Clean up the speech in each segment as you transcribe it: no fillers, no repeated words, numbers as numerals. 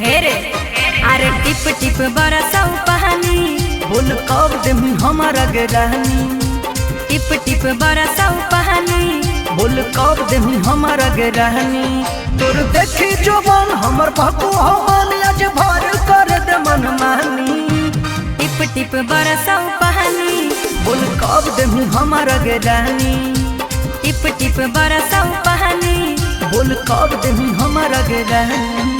हेरे अरे टिप टिप बरसौ पानी बोल कब देमी हमारा गरानी। टिप टिप बरसौ पानी बोल कब देमी हमारा गरानी। तोर देखी जोबन हमर भको हमन आज भर कर दे मन मानी। टिप टिप बरसौ पानी बोल कब देमी हमारा गरानी। टिप टिप बरसौ पानी बोल कब देमी हमारा गरानी।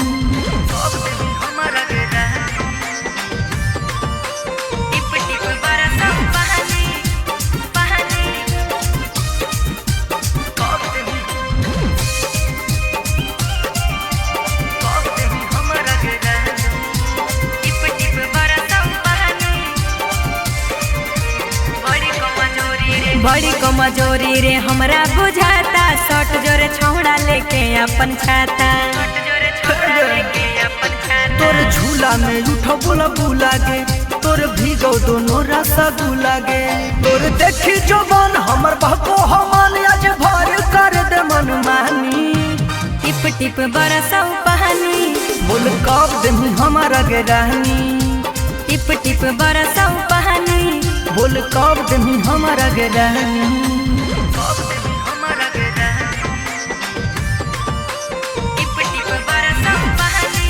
बड़ी कमजोरी रे हमरा बुझाता सट जोरे छौड़ा लेके अपन छाता। तोर झूला में उठो बोला बुला गे तोर भीगो दोनों रसगुल्ला गे। तोर देखी जोबन हमर भको हमन आज भर कर दे मन मानी। टिप टिप बरसौ पानी बोल कब देमी हमारा गरानी। टिप टिप बरसौ पानी बोल कब देमी हमारा गरानी। टिप टिप बरसौ पानी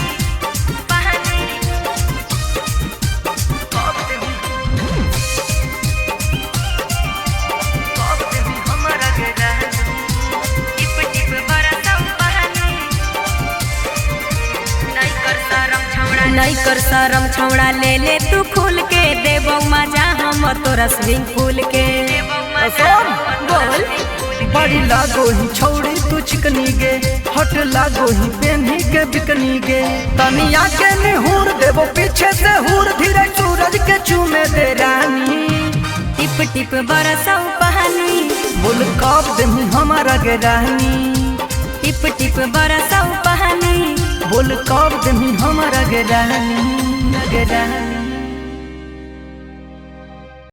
टिप टिप बरसौ पानी। नहीं कर शरम छौड़ा ले ले तू खुल के देबौ मजा हम तोरा स्विमिंग पूल के। बोल बड़ी लागो ही छौड़ी तू चिकनी गे हट लागो ही पेन्ही के बिकनी गे। तनिया के निहुर देबो पीछे से हुर धीरे सूरज के चूमे दे रानी। टिप टिप बरसौ पानी बोल कब देमी हमारा गरानी। टिप टिप बरसौ पानी बोल कब देमी हमारा गरानी।